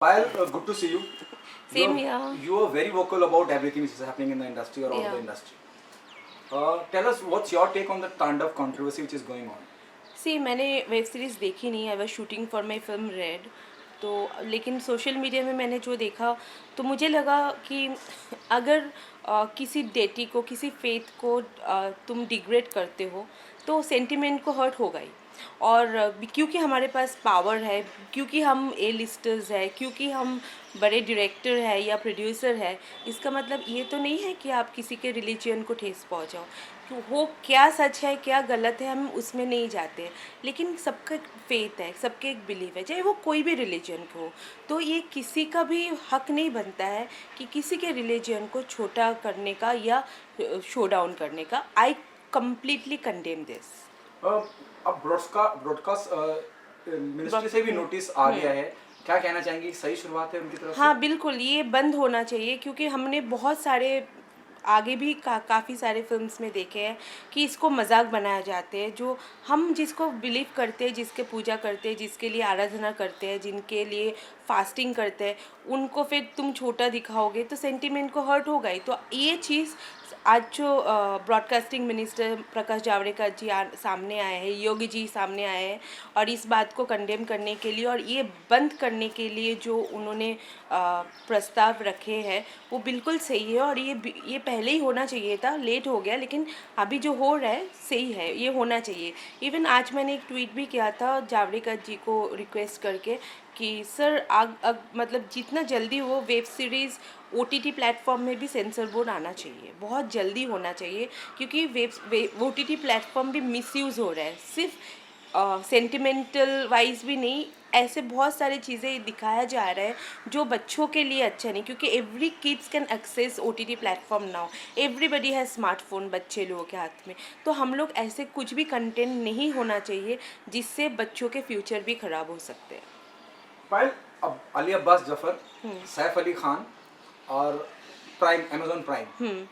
Payal, good to see you. Same You're, here. you are very vocal about everything which is happening in the industry or out of the industry. Tell us what's your take on the Tandav controversy which is going on. मैंने web series देखी नहीं, I was shooting for my film red. तो लेकिन social media में मैंने जो देखा तो मुझे लगा कि अगर किसी डेटी को, किसी फेथ को तुम डिग्रेड करते हो तो सेंटिमेंट को हर्ट होगा ही। और क्योंकि हमारे पास पावर है, क्योंकि हम ए लिस्टर्स है, क्योंकि हम बड़े डायरेक्टर है या प्रोड्यूसर है, इसका मतलब ये तो नहीं है कि आप किसी के रिलीजन को ठेस पहुंचाओ। तो वो क्या सच है क्या गलत है हम उसमें नहीं जाते हैं, लेकिन सबका एक फेथ है, सबके एक बिलीव है, चाहे वो कोई भी रिलीजन को हो। तो ये किसी का भी हक नहीं बनता है कि किसी के रिलीजन को छोटा करने का या शो डाउन करने का। I completely condemn this. अब ब्रॉडकास्ट मिनिस्ट्री से भी नोटिस आ गया है, क्या कहना चाहेंगे? सही शुरुआत है उनकी तरफ से? हाँ बिल्कुल, ये बंद होना चाहिए क्योंकि हमने बहुत सारे आगे भी काफ़ी सारे फिल्म्स में देखे हैं कि इसको मजाक बनाया जाते हैं। जो हम जिसको बिलीव करते हैं, जिसके पूजा करते हैं, जिसके लिए आराधना करते हैं, जिनके लिए फास्टिंग करते हैं, उनको फिर तुम छोटा दिखाओगे तो सेंटिमेंट को हर्ट होगा ही। तो ये चीज़ आज जो ब्रॉडकास्टिंग मिनिस्टर प्रकाश जावड़ेकर जी सामने आए हैं, योगी जी सामने आए हैं और इस बात को कंडेम करने के लिए और ये बंद करने के लिए जो उन्होंने प्रस्ताव रखे हैं वो बिल्कुल सही है। और ये पहले ही होना चाहिए था, लेट हो गया, लेकिन अभी जो हो रहा है सही है, ये होना चाहिए। इवन आज मैंने एक ट्वीट भी किया था जावड़ेकर जी को रिक्वेस्ट करके कि सर मतलब जितना जल्दी हो वेब सीरीज़ OTT प्लेटफॉर्म में भी सेंसर बोर्ड आना चाहिए, बहुत जल्दी होना चाहिए क्योंकि OTT प्लेटफॉर्म भी मिसयूज़ हो रहा है। सिर्फ सेंटिमेंटल वाइज भी नहीं, ऐसे बहुत सारी चीज़ें दिखाया जा रहा है जो बच्चों के लिए अच्छा नहीं, क्योंकि every kids can access OTT platform now, everybody है स्मार्टफोन बच्चे लोगों के हाथ में। तो हम लोग ऐसे कुछ भी कंटेंट नहीं होना चाहिए जिससे बच्चों के फ्यूचर भी ख़राब हो सकते हैं। पायल, अब अली अब्बास जफर, सैफ अली खान और प्राइम, अमेजोन प्राइम,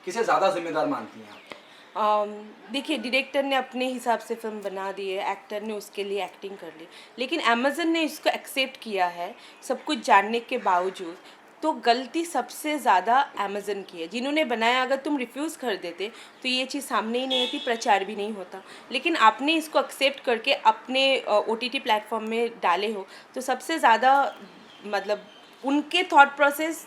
किसे ज़्यादा जिम्मेदार मानती हैं आप? देखिए, डायरेक्टर ने अपने हिसाब से फिल्म बना दी है, एक्टर ने उसके लिए एक्टिंग कर ली, लेकिन अमेज़न ने इसको एक्सेप्ट किया है सब कुछ जानने के बावजूद। तो गलती सबसे ज़्यादा अमेज़न की है, जिन्होंने बनाया। अगर तुम रिफ्यूज़ कर देते तो ये चीज़ सामने ही नहीं होती, प्रचार भी नहीं होता, लेकिन आपने इसको एक्सेप्ट करके अपने OTT प्लेटफॉर्म में डाले हो, तो सबसे ज़्यादा मतलब उनके thought process,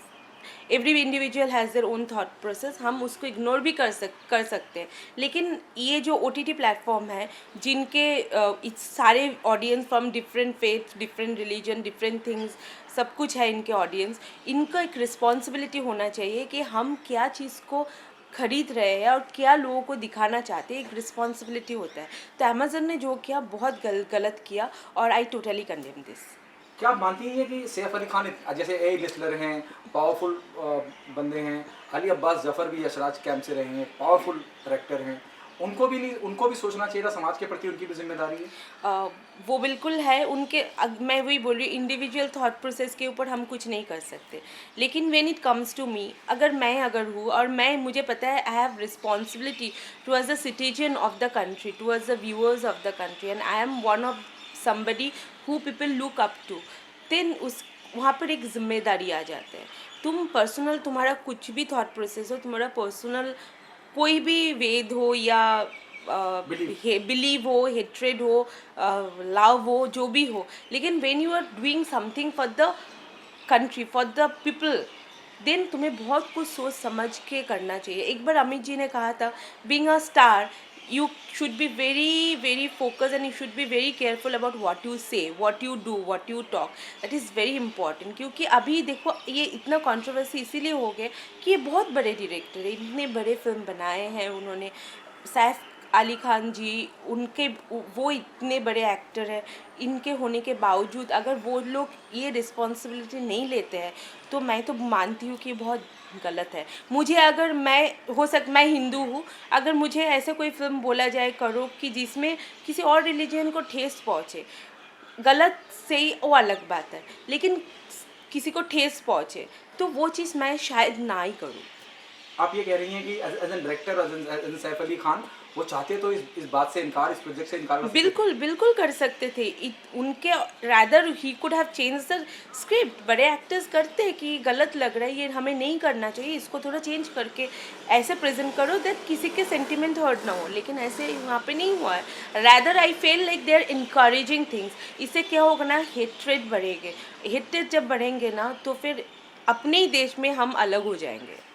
every individual has their own thought process, हम उसको इग्नोर भी कर सकते हैं। लेकिन ये जो OTT प्लेटफॉर्म है, जिनके सारे audience from different faith, different religion, different things, सब कुछ है इनके ऑडियंस, इनका एक रिस्पॉन्सिबिलिटी होना चाहिए कि हम क्या चीज़ को खरीद रहे हैं और क्या लोगों को दिखाना चाहते हैं, एक रिस्पॉन्सिबिलिटी होता है। तो अमेज़न ने जो किया बहुत गलत किया और आई टोटली कंडेम दिस। क्या आप मानती हैं कि सैफ अली खान जैसे ए लिस्टलर हैं, पावरफुल बंदे हैं, अली अब्बास जफर भी यशराज कैंप से रहे हैं, पावरफुल डायरेक्टर हैं, उनको भी सोचना चाहिए था, समाज के प्रति उनकी भी जिम्मेदारी है? वो बिल्कुल है उनके। मैं वही बोल रही हूँ, इंडिविजुअल थॉट प्रोसेस के ऊपर हम कुछ नहीं कर सकते, लेकिन when it comes to me, अगर हूँ और मुझे पता है I have responsibility towards the citizen of the country, towards the viewers of the country, and I am one of somebody who people look up to, then उस वहाँ पर एक जिम्मेदारी आ जाता है। तुम पर्सनल, तुम्हारा कुछ भी थॉट प्रोसेस हो, तुम्हारा पर्सनल कोई भी वेद हो या बिलीव हो, हेट्रेड हो, लव हो, जो भी हो, लेकिन when you are doing something for the country, for the people, then तुम्हें बहुत कुछ सोच समझ के करना चाहिए। एक बार अमित जी ने कहा था, being a star you should be very focused and you should be very careful about what you say, what you do, what you talk, that is very important। क्योंकि अभी देखो ये इतना कंट्रोवर्सी इसीलिए हो गया कि ये बहुत बड़े डायरेक्टर है, इतने बड़े फिल्म बनाए हैं उन्होंने, सैफ अली खान जी, उनके वो इतने बड़े एक्टर हैं, इनके होने के बावजूद अगर वो लोग ये रिस्पॉन्सिबिलिटी नहीं लेते हैं तो मैं तो मानती हूँ कि बहुत गलत है। मुझे अगर मैं हिंदू हूँ, अगर मुझे ऐसे कोई फिल्म बोला जाए करो कि जिसमें किसी और रिलीजन को ठेस पहुँचे, गलत सही वो अलग बात है, लेकिन किसी को ठेस पहुँचे तो वो चीज़ मैं शायद ना ही करूँ। आप ये कह रही हैं कि as an director, as an Saif Ali Khan, वो चाहते तो इस बात से इनकार, इस प्रोजेक्ट से इनकार कर सकते थे। बिल्कुल बिल्कुल कर सकते थे। उनके rather he could have change the script. बड़े एक्टर्स करते हैं कि ये गलत लग रहा है, ये हमें नहीं करना चाहिए, इसको थोड़ा चेंज करके ऐसे प्रेजेंट करो दैट किसी के सेंटिमेंट हर्ट ना हो, लेकिन ऐसे वहाँ पे नहीं हुआ है। Rather I feel like they are encouraging things. इससे क्या होगा ना, हेट्रेड बढ़ेंगे। हेट्रेड जब बढ़ेंगे ना तो फिर अपने ही देश में हम अलग हो जाएंगे।